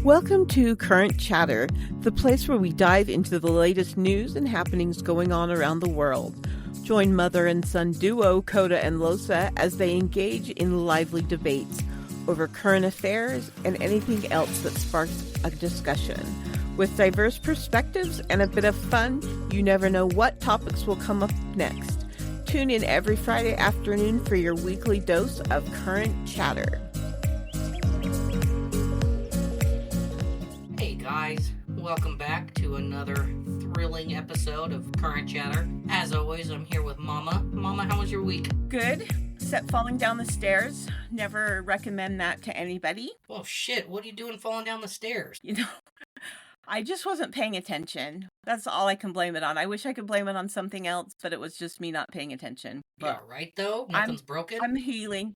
Welcome to Current Chatter, the place where we dive into the latest news and happenings going on around the world. Join mother and son duo Kota and Losa as they engage in lively debates over current affairs and anything else that sparks a discussion. With diverse perspectives and a bit of fun, you never know what topics will come up next. Tune in every Friday afternoon for your weekly dose of Current Chatter. Hey guys, welcome back to another thrilling episode of Current Chatter. As always, I'm here with Mama. Mama, how was your week? Good, except falling down the stairs. Never recommend that to anybody. Oh shit, what are you doing falling down the stairs? I just wasn't paying attention. That's all I can blame it on. I wish I could blame it on something else, but it was just me not paying attention. You alright though? Nothing's broken? I'm healing.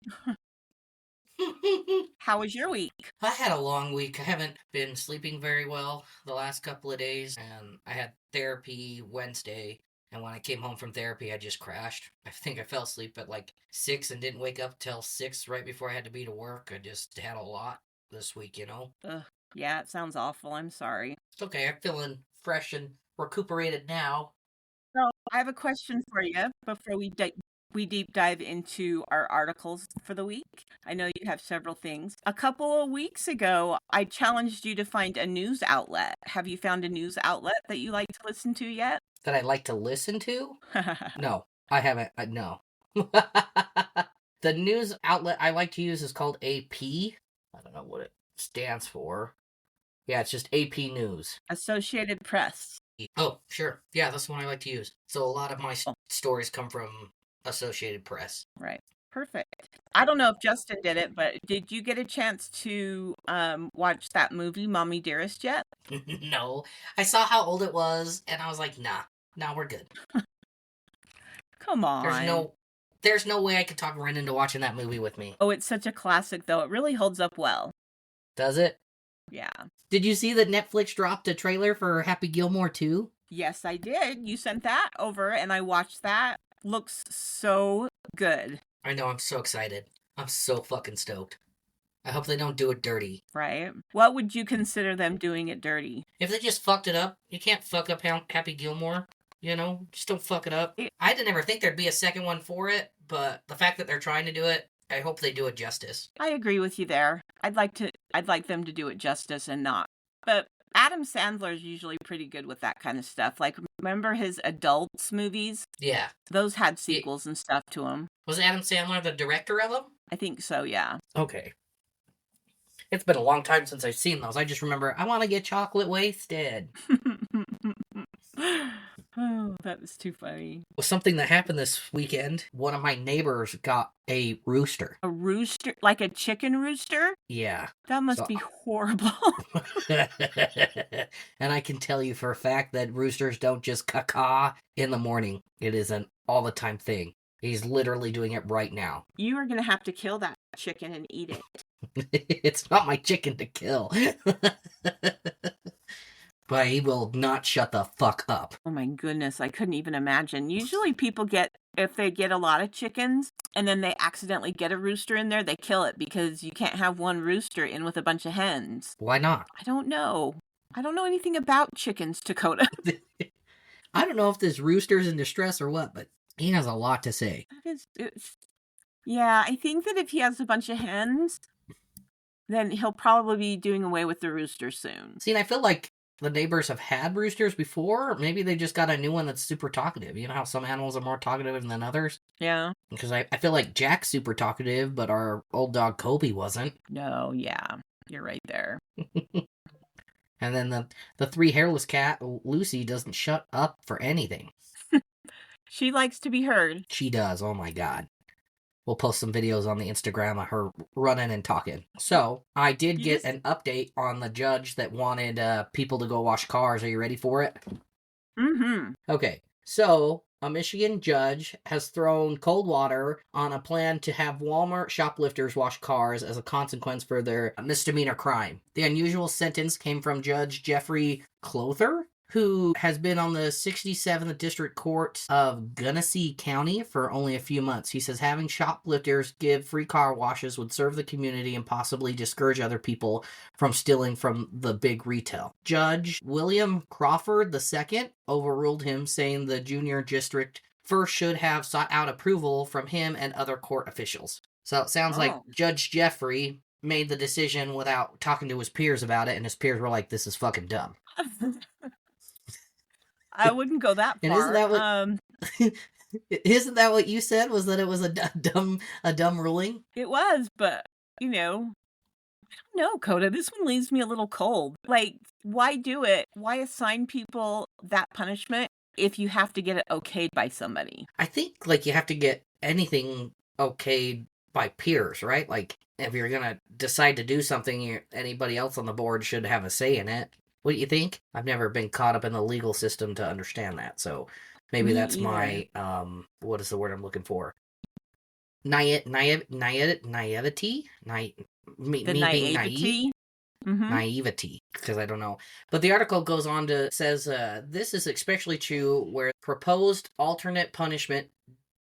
How was your week? I had a long week. I haven't been sleeping very well the last couple of days, and I had therapy Wednesday, and when I came home from therapy, I just crashed. I think I fell asleep at like 6 and didn't wake up till 6 right before I had to be to work. I just had a lot this week, you know? Ugh, yeah, it sounds awful. I'm sorry. It's okay. I'm feeling fresh and recuperated now. So, I have a question for you before we deep dive into our articles for the week. I know you have several things. A couple of weeks ago, I challenged you to find a news outlet. Have you found a news outlet that you like to listen to yet? That I like to listen to? No, I haven't. No. The news outlet I like to use is called AP. I don't know what it stands for. Yeah, it's just AP News. Associated Press. Oh, sure. Yeah, that's the one I like to use. So a lot of my stories come from Associated Press. Right. Perfect. I don't know if Justin did it, but did you get a chance to watch that movie, Mommy Dearest, yet? No. I saw how old it was, and I was like, nah, we're good. Come on. There's no way I could talk Ren into watching that movie with me. Oh, it's such a classic, though. It really holds up well. Does it? Yeah. Did you see that Netflix dropped a trailer for Happy Gilmore 2? Yes, I did. You sent that over, and I watched that. Looks so good. I know, I'm so excited. I'm so fucking stoked. I hope they don't do it dirty. Right. What would you consider them doing it dirty? If they just fucked it up, you can't fuck up Happy Gilmore, you know? Just don't fuck it up. I didn't ever think there'd be a second one for it, but the fact that they're trying to do it, I hope they do it justice. I agree with you there. I'd like them to do it justice and not. But Adam Sandler's usually pretty good with that kind of stuff. Like, remember his adults movies? Yeah. Those had sequels and stuff to them. Was Adam Sandler the director of them? I think so, yeah. Okay. It's been a long time since I've seen those. I just remember, I want to get chocolate wasted. Oh, that was too funny. Well, something that happened this weekend, one of my neighbors got a rooster. A rooster? Like a chicken rooster? Yeah. That must be horrible. And I can tell you for a fact that roosters don't just caw in the morning. It is an all-the-time thing. He's literally doing it right now. You are going to have to kill that chicken and eat it. It's not my chicken to kill. But he will not shut the fuck up. Oh my goodness, I couldn't even imagine. Usually people if they get a lot of chickens and then they accidentally get a rooster in there, they kill it because you can't have one rooster in with a bunch of hens. Why not? I don't know. I don't know anything about chickens, Dakota. I don't know if this rooster's in distress or what, but he has a lot to say. Yeah, I think that if he has a bunch of hens, then he'll probably be doing away with the rooster soon. See, and I feel like the neighbors have had roosters before. Maybe they just got a new one that's super talkative. You know how some animals are more talkative than others? Yeah. Because I feel like Jack's super talkative, but our old dog Kobe wasn't. No, yeah. You're right there. And then the three hairless cat, Lucy, doesn't shut up for anything. She likes to be heard. She does. Oh my God. We'll post some videos on the Instagram of her running and talking. So, I did get an update on the judge that wanted people to go wash cars. Are you ready for it? Mm-hmm. Okay. So, a Michigan judge has thrown cold water on a plan to have Walmart shoplifters wash cars as a consequence for their misdemeanor crime. The unusual sentence came from Judge Jeffrey Clother, who has been on the 67th District Court of Genesee County for only a few months. He says having shoplifters give free car washes would serve the community and possibly discourage other people from stealing from the big retail. Judge William Crawford II overruled him, saying the junior district first should have sought out approval from him and other court officials. So it sounds like Judge Jeffrey made the decision without talking to his peers about it, and his peers were like, this is fucking dumb. I wouldn't go that far. And isn't that what you said? Was that it was a dumb ruling? It was, but I don't know, Kota. This one leaves me a little cold. Like, why do it? Why assign people that punishment if you have to get it okayed by somebody? I think you have to get anything okayed by peers, right? Like, if you're gonna decide to do something, anybody else on the board should have a say in it. What do you think? I've never been caught up in the legal system to understand that, so maybe that's my what is the word I'm looking for? Naivety? Naivety? Naivety, because I don't know. But the article goes on to says this is especially true where proposed alternate punishment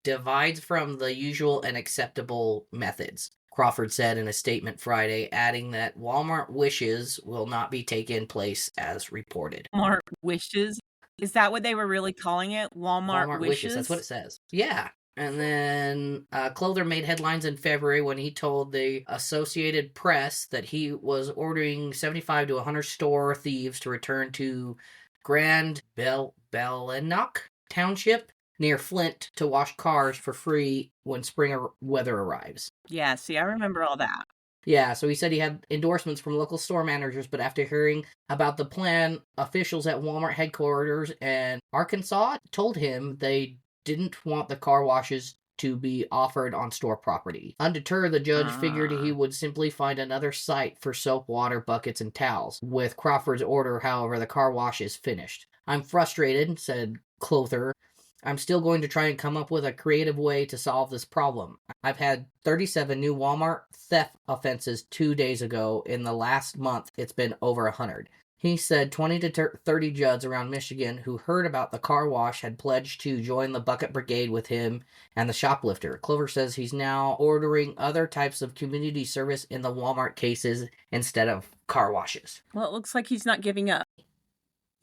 divides from the usual and acceptable methods, Crawford said in a statement Friday, adding that Walmart wishes will not be taken place as reported. Walmart wishes? Is that what they were really calling it? Walmart wishes? That's what it says. Yeah. And then Clother made headlines in February when he told the Associated Press that he was ordering 75 to 100 store thieves to return to Grand Bellenoch Township near Flint to wash cars for free when spring weather arrives. Yeah, see, I remember all that. Yeah, so he said he had endorsements from local store managers, but after hearing about the plan, officials at Walmart headquarters in Arkansas told him they didn't want the car washes to be offered on store property. Undeterred, the judge figured he would simply find another site for soap, water, buckets, and towels. With Crawford's order, however, the car wash is finished. I'm frustrated, said Clother. I'm still going to try and come up with a creative way to solve this problem. I've had 37 new Walmart theft offenses 2 days ago. In the last month, it's been over 100. He said 20 to 30 judges around Michigan who heard about the car wash had pledged to join the bucket brigade with him and the shoplifter. Clover says he's now ordering other types of community service in the Walmart cases instead of car washes. Well, it looks like he's not giving up.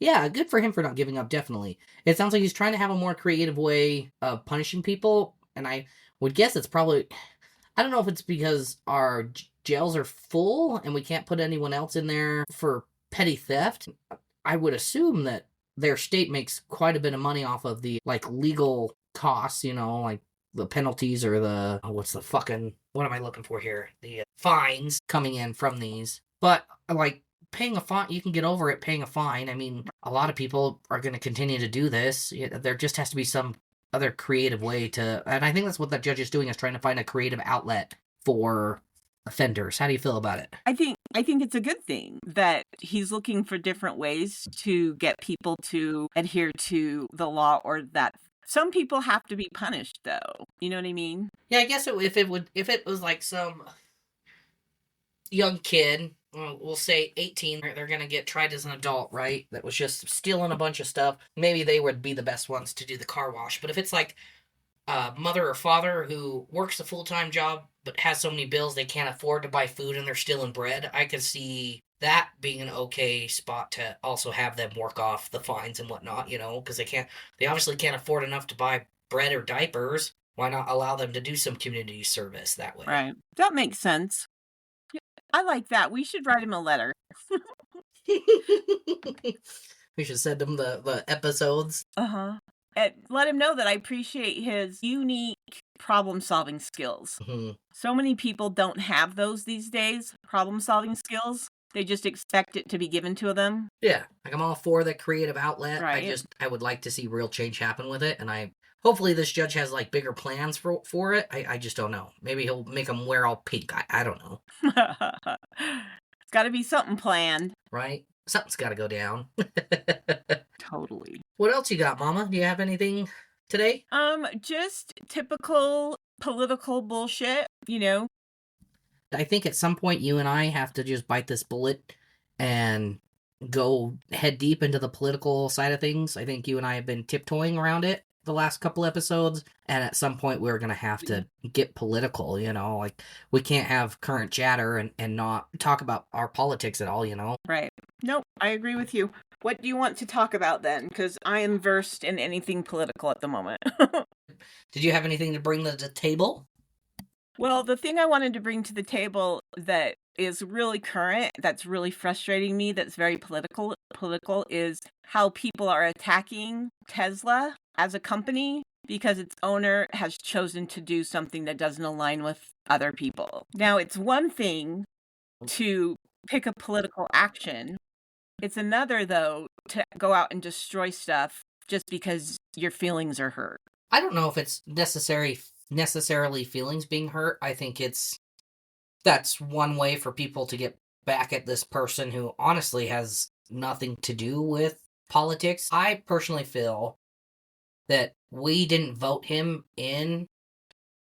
Yeah, good for him for not giving up, definitely. It sounds like he's trying to have a more creative way of punishing people, and I would guess it's probably... I don't know if it's because our jails are full and we can't put anyone else in there for petty theft. I would assume that their state makes quite a bit of money off of the, legal costs, like the penalties or the... what am I looking for here? The fines coming in from these. But, paying a fine, you can get over it paying a fine. I mean, a lot of people are going to continue to do this. There just has to be some other creative way to, and I think that's what the judge is doing, is trying to find a creative outlet for offenders. How do you feel about it? I think it's a good thing that he's looking for different ways to get people to adhere to the law, or that some people have to be punished, though. You know what I mean? Yeah, I guess if it was like some young kid, we'll say 18, they're going to get tried as an adult, right? That was just stealing a bunch of stuff. Maybe they would be the best ones to do the car wash. But if it's like a mother or father who works a full-time job but has so many bills they can't afford to buy food and they're stealing bread, I could see that being an okay spot to also have them work off the fines and whatnot, because they obviously can't afford enough to buy bread or diapers. Why not allow them to do some community service that way? Right. That makes sense. I like that. We should write him a letter. We should send him the episodes. Uh-huh. And let him know that I appreciate his unique problem-solving skills. Mm-hmm. So many people don't have those these days, problem-solving skills. They just expect it to be given to them. Yeah. I'm all for the creative outlet. Right. I would like to see real change happen with it, and hopefully this judge has bigger plans for it. I just don't know. Maybe he'll make them wear all pink. I don't know. It's got to be something planned. Right? Something's got to go down. Totally. What else you got, Mama? Do you have anything today? Just typical political bullshit, I think at some point you and I have to just bite this bullet and go head deep into the political side of things. I think you and I have been tiptoeing around it the last couple episodes, and at some point we're gonna have to get political, like we can't have current chatter and not talk about our politics at all, Right. Nope, I agree with you. What do you want to talk about then? Because I am versed in anything political at the moment. Did you have anything to bring to the table? Well, the thing I wanted to bring to the table that is really current, that's really frustrating me, that's very political is how people are attacking Tesla as a company because its owner has chosen to do something that doesn't align with other people. Now, it's one thing to pick a political action. It's another, though, to go out and destroy stuff just because your feelings are hurt. I don't know if it's necessarily feelings being hurt. I think that's one way for people to get back at this person who honestly has nothing to do with politics. I personally feel that we didn't vote him in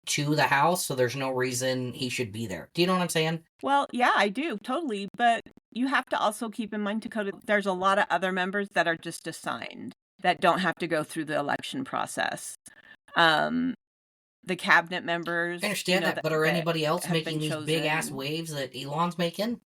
to the House, so there's no reason he should be there. Do you know what I'm saying? Well, yeah, I do, totally. But you have to also keep in mind, Dakota, there's a lot of other members that are just assigned that don't have to go through the election process. The cabinet members. I understand that, but are anybody else making these big-ass waves that Elon's making?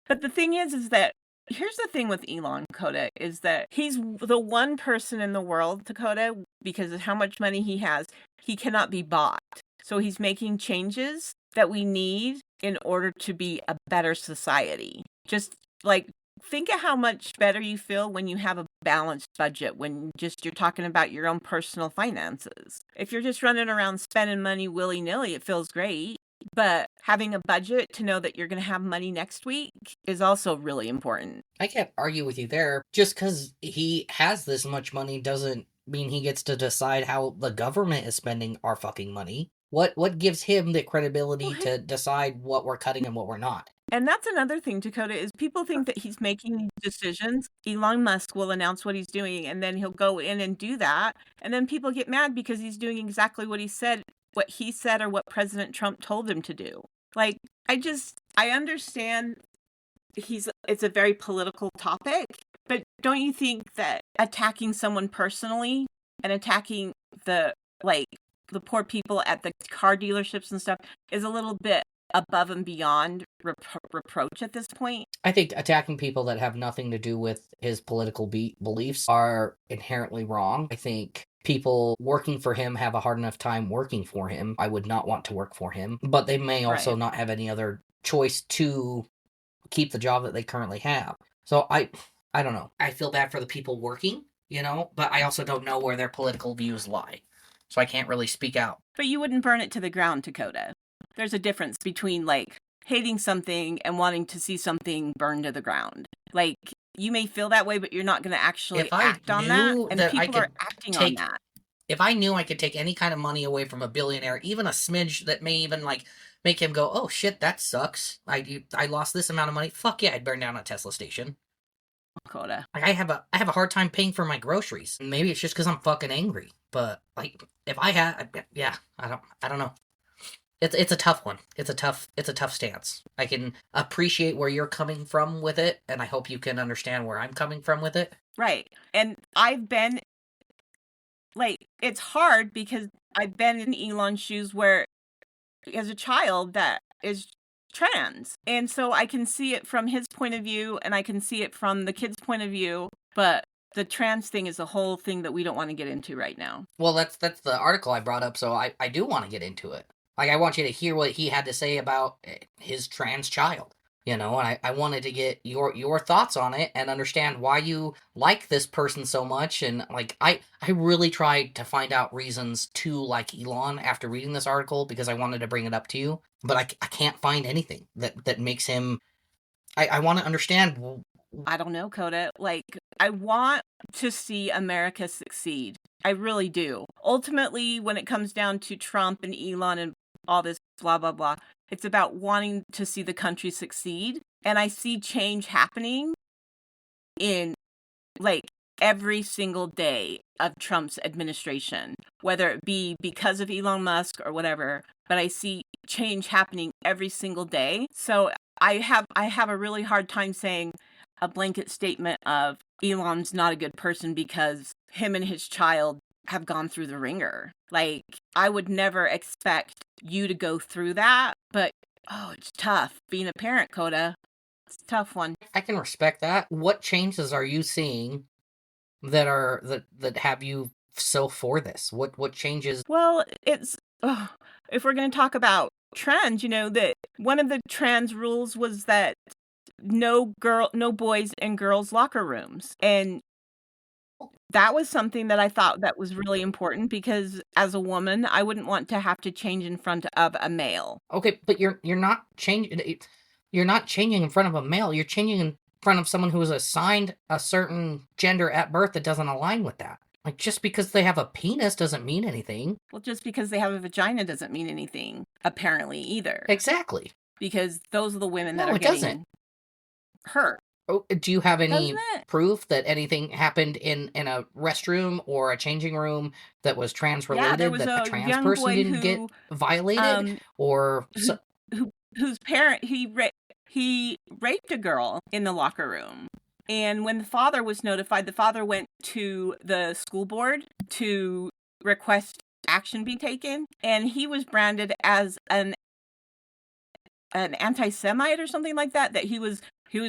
But the thing is that here's the thing with Elon, Kota, is that he's the one person in the world, Dakota, because of how much money he has, he cannot be bought. So he's making changes that we need in order to be a better society. Just like, think of how much better you feel when you have a balanced budget, when you're talking about your own personal finances. If you're just running around spending money willy-nilly, it feels great. But having a budget to know that you're going to have money next week is also really important. I can't argue with you there. Just because he has this much money doesn't mean he gets to decide how the government is spending our fucking money. What gives him the credibility to decide what we're cutting and what we're not? And that's another thing, Dakota, is people think that he's making these decisions. Elon Musk will announce what he's doing, and then he'll go in and do that. And then people get mad because he's doing exactly what he said or what President Trump told him to do. Like, I understand it's a very political topic, but don't you think that attacking someone personally and attacking the poor people at the car dealerships and stuff is a little bit above and beyond reproach at this point? I think attacking people that have nothing to do with his political beliefs are inherently wrong. I think people working for him have a hard enough time working for him. I would not want to work for him, but they may also not have any other choice to keep the job that they currently have. So I don't know. I feel bad for the people working, but I also don't know where their political views lie. So I can't really speak out. But you wouldn't burn it to the ground, Dakota. There's a difference between hating something and wanting to see something burned to the ground. You may feel that way, but you're not going to actually act on that. And people are acting on that. If I knew I could take any kind of money away from a billionaire, even a smidge that may even make him go, oh shit, that sucks. I lost this amount of money. Fuck yeah, I'd burn down a Tesla station. Dakota. I have a hard time paying for my groceries. Maybe it's just because I'm fucking angry. But if I had, yeah, I don't know. It's a tough one. It's a tough stance. I can appreciate where you're coming from with it, and I hope you can understand where I'm coming from with it. Right. And I've been it's hard because I've been in Elon's shoes where as a child that is trans. And so I can see it from his point of view and I can see it from the kid's point of view, but the trans thing is a whole thing that we don't want to get into right now. Well, that's the article I brought up, so I do want to get into it. I want you to hear what he had to say about his trans child, and I wanted to get your thoughts on it and understand why you like this person so much. And I really tried to find out reasons to like Elon after reading this article because I wanted to bring it up to you, but I can't find anything that makes him. I want to understand. I don't know, Kota. I want to see America succeed. I really do. Ultimately, when it comes down to Trump and Elon and all this blah, blah, blah, it's about wanting to see the country succeed. And I see change happening in every single day of Trump's administration, whether it be because of Elon Musk or whatever, but I see change happening every single day. So I have a really hard time saying a blanket statement of Elon's not a good person because him and his child have gone through the ringer. Like, I would never expect you to go through that, but it's tough. Being a parent, Kota, it's a tough one. I can respect that. What changes are you seeing that have you so for this? What changes? Well, it's if we're going to talk about trends, that one of the trans rules was that no boys in girls' locker rooms, and that was something that I thought that was really important because as a woman, I wouldn't want to have to change in front of a male. Okay, but you're not changing. You're not changing in front of a male. You're changing in front of someone who is assigned a certain gender at birth that doesn't align with that. Like, just because they have a penis doesn't mean anything. Well, just because they have a vagina doesn't mean anything, apparently, either. Exactly. Because those are the women that are getting hurt. Oh, do you have any proof that anything happened in a restroom or a changing room that was trans-related, that a trans person didn't get violated? Whose parent, he raped a girl in the locker room. And when the father was notified, the father went to the school board to request action be taken. And he was branded as an anti-Semite or something like that, that he was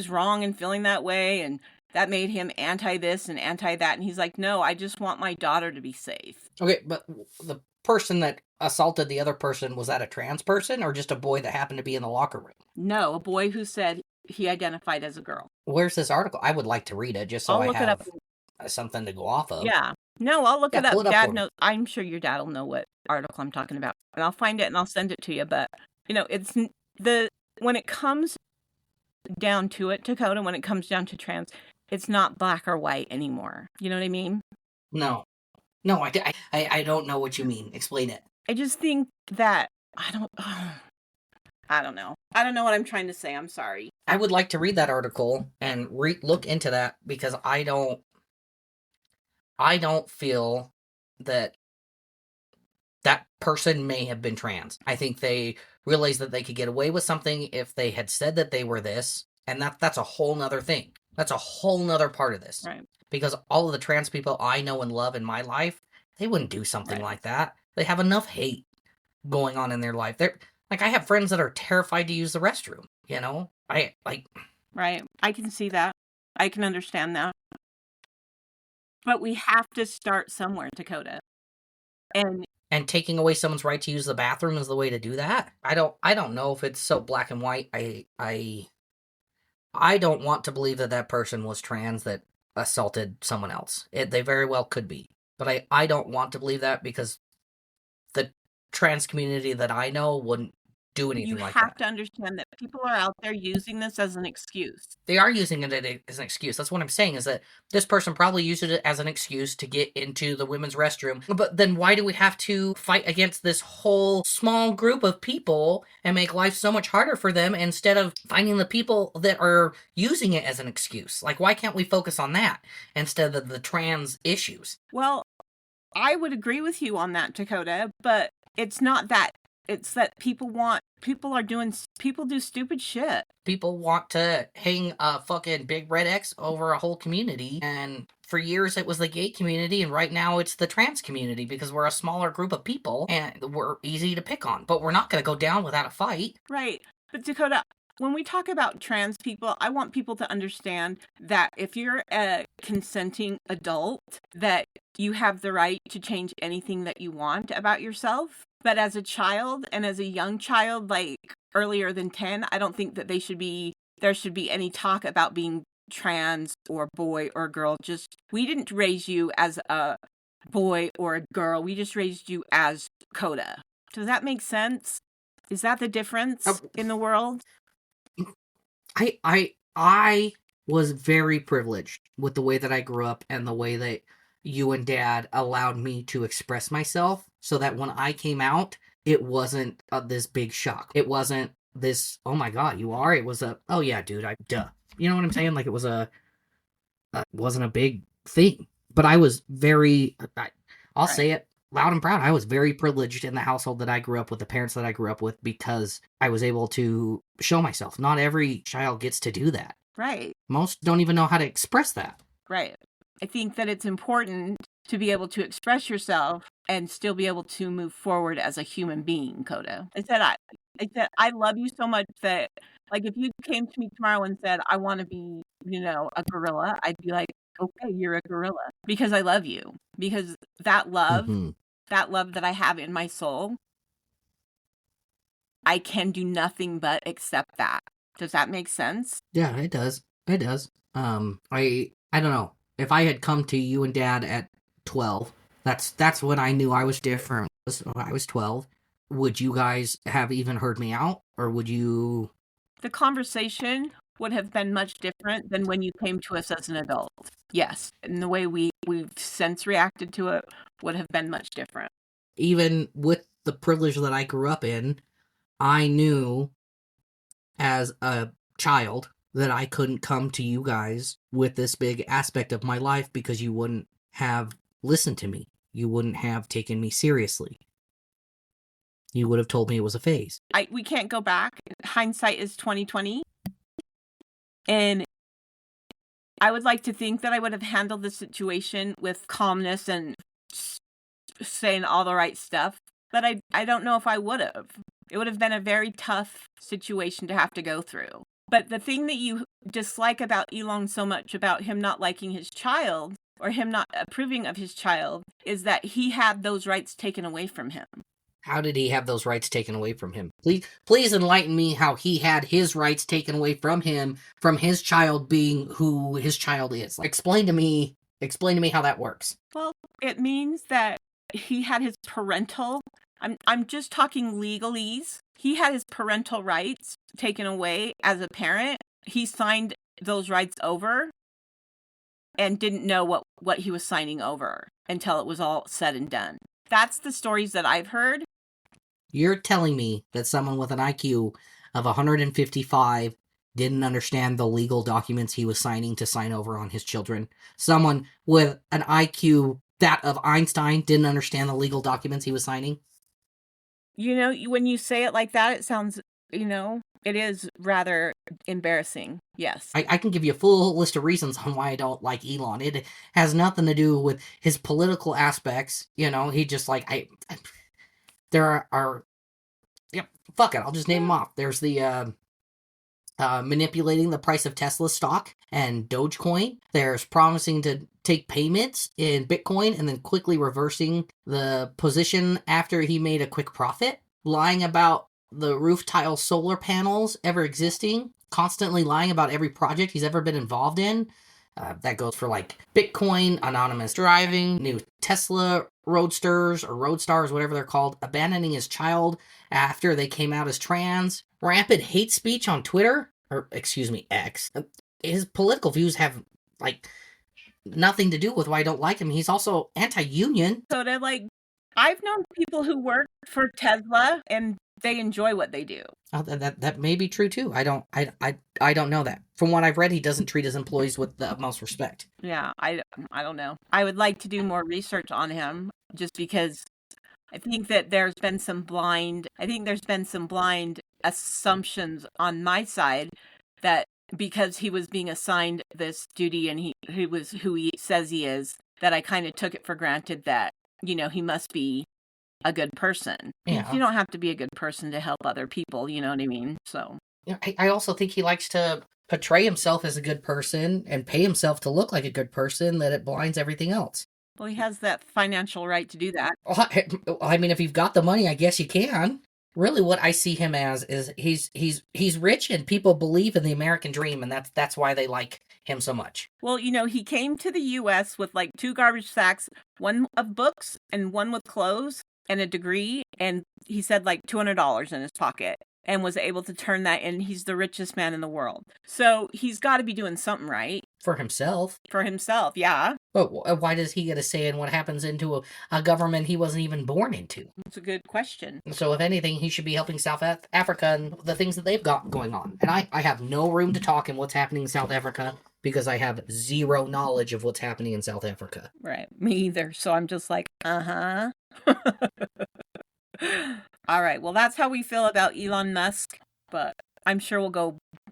wrong in feeling that way. And that made him anti this and anti that. And he's like, no, I just want my daughter to be safe. Okay, but the person that assaulted the other person, was that a trans person or just a boy that happened to be in the locker room? No, a boy who said he identified as a girl. Where's this article? I would like to read it just so I have something to go off of. Yeah. No, I'll look it up. Dad knows. I'm sure your dad will know what article I'm talking about. And I'll find it and I'll send it to you. But, it's when it comes down to it, Dakota, when it comes down to trans, it's not black or white anymore. You know what I mean? No, I don't know what you mean. Explain it. I just think that I don't know. I don't know what I'm trying to say. I'm sorry. I would like to read that article and look into that because I don't feel that person may have been trans. I think they realized that they could get away with something if they had said that they were this, and that's a whole nother thing. That's a whole nother part of this. Right. Because all of the trans people I know and love in my life, they wouldn't do something like that. They have enough hate going on in their life. They're like, I have friends that are terrified to use the restroom, Right. I can see that. I can understand that. But we have to start somewhere, Dakota. And taking away someone's right to use the bathroom is the way to do that? I don't know if it's so black and white. I don't want to believe that person was trans that assaulted someone else. They very well could be. But I don't want to believe that because the trans community that I know wouldn't do anything like that. You have to understand that people are out there using this as an excuse. They are using it as an excuse. That's what I'm saying, is that this person probably used it as an excuse to get into the women's restroom. But then why do we have to fight against this whole small group of people and make life so much harder for them instead of finding the people that are using it as an excuse? Like, why can't we focus on that instead of the trans issues? Well, I would agree with you on that, Dakota, but it's not that. It's that people do stupid shit. People want to hang a fucking big red X over a whole community, and for years it was the gay community, and right now it's the trans community because we're a smaller group of people and we're easy to pick on. But we're not going to go down without a fight. Right. But Dakota, when we talk about trans people, I want people to understand that if you're a consenting adult, that you have the right to change anything that you want about yourself. But as a child and as a young child, like earlier than 10, I don't think that there should be any talk about being trans or boy or girl. We didn't raise you as a boy or a girl. We just raised you as Kota. Does that make sense? Is that the difference in the world? I was very privileged with the way that I grew up and the way that you and Dad allowed me to express myself, so that when I came out, it wasn't this big shock. It wasn't this, oh my God, you are? It was oh yeah, dude, duh. You know what I'm saying? Like, it was wasn't a big thing. But I was I'll say it loud and proud, I was very privileged in the household that I grew up with, the parents that I grew up with, because I was able to show myself. Not every child gets to do that. Right. Most don't even know how to express that. Right. I think that it's important to be able to express yourself and still be able to move forward as a human being, Kota. I said I love you so much that, like, if you came to me tomorrow and said I want to be, a gorilla, I'd be like, okay, you're a gorilla because I love you. Because that love, Mm-hmm. that love that I have in my soul, I can do nothing but accept that. Does that make sense? Yeah, it does. It does. I don't know. If I had come to you and Dad at 12, that's when I knew I was different. I was 12. Would you guys have even heard me out, or would you? The conversation would have been much different than when you came to us as an adult. Yes, and the way we've since reacted to it would have been much different. Even with the privilege that I grew up in, I knew as a child that I couldn't come to you guys with this big aspect of my life because you wouldn't have listened to me. You wouldn't have taken me seriously. You would have told me it was a phase. We can't go back. Hindsight is 2020. And I would like to think that I would have handled the situation with calmness and saying all the right stuff. But I don't know if I would have. It would have been a very tough situation to have to go through. But the thing that you dislike about Elon so much, about him not liking his child or him not approving of his child, is that he had those rights taken away from him. How did he have those rights taken away from him? Please enlighten me how he had his rights taken away from him, from his child being who his child is. Like, explain to me how that works. Well, it means that he had his parental, I'm just talking legalese. He had his parental rights taken away as a parent. He signed those rights over and didn't know what he was signing over until it was all said and done. That's the stories that I've heard. You're telling me that someone with an IQ of 155 didn't understand the legal documents he was signing to sign over on his children? Someone with an IQ that of Einstein didn't understand the legal documents he was signing? When you say it like that, it sounds, it is rather embarrassing. Yes. I can give you a full list of reasons on why I don't like Elon. It has nothing to do with his political aspects. He just there are yep, fuck it, I'll just name them off. There's the manipulating the price of Tesla stock and Dogecoin. There's promising to take payments in Bitcoin and then quickly reversing the position after he made a quick profit. Lying about the roof tile solar panels ever existing. Constantly lying about every project he's ever been involved in. That goes for like Bitcoin, anonymous driving, new Tesla Roadsters or Roadstars, whatever they're called, abandoning his child after they came out as trans, rampant hate speech on Twitter, or excuse me, X. His political views have nothing to do with why I don't like him. He's also anti-union. So I've known people who work for Tesla and they enjoy what they do. Oh, that may be true too. I don't know that. From what I've read, he doesn't treat his employees with the utmost respect. Yeah, I don't know. I would like to do more research on him just because I think that there's been some blind assumptions on my side that because he was being assigned this duty and he was who he says he is, that I kind of took it for granted that, he must be a good person. Yeah. You don't have to be a good person to help other people, you know what I mean? So I also think he likes to portray himself as a good person and pay himself to look like a good person, that it blinds everything else. Well, he has that financial right to do that. I mean, if you've got the money, I guess you can. Really, what I see him as is he's rich and people believe in the American dream, and that's why they like him so much. Well, he came to the U.S. with 2 garbage sacks, one of books and one with clothes and a degree, and he said $200 in his pocket and was able to turn that in. He's the richest man in the world. So he's got to be doing something right. For himself. For himself, yeah. But why does he get a say in what happens into a government he wasn't even born into? It's a good question. So if anything, he should be helping South Africa and the things that they've got going on. And I have no room to talk in what's happening in South Africa because I have zero knowledge of what's happening in South Africa. Right, me either. So I'm just uh-huh. All right, well, that's how we feel about Elon Musk. But I'm sure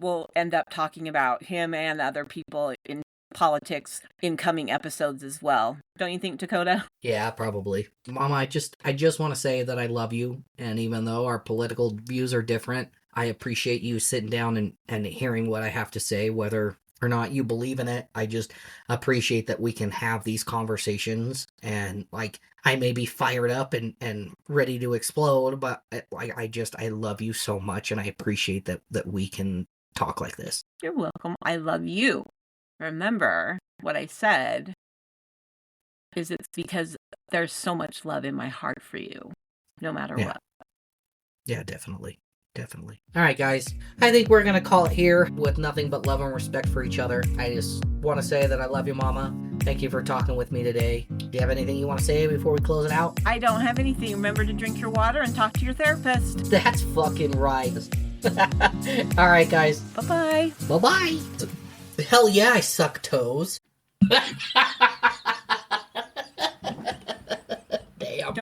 we'll end up talking about him and other people in politics in coming episodes as well. Don't you think, Dakota? Yeah, probably. Mama, I just want to say that I love you, and even though our political views are different, I appreciate you sitting down and hearing what I have to say, whether or not you believe in it. I just appreciate that we can have these conversations, and like, I may be fired up and ready to explode, but I love you so much, and I appreciate that we can talk like this. You're welcome. I love you. Remember, what I said is it's because there's so much love in my heart for you, no matter what. Yeah, definitely. Definitely. All right, guys. I think we're going to call it here with nothing but love and respect for each other. I just want to say that I love you, Mama. Thank you for talking with me today. Do you have anything you want to say before we close it out? I don't have anything. Remember to drink your water and talk to your therapist. That's fucking right. All right, guys. Bye-bye. Bye-bye. Hell yeah, I suck toes.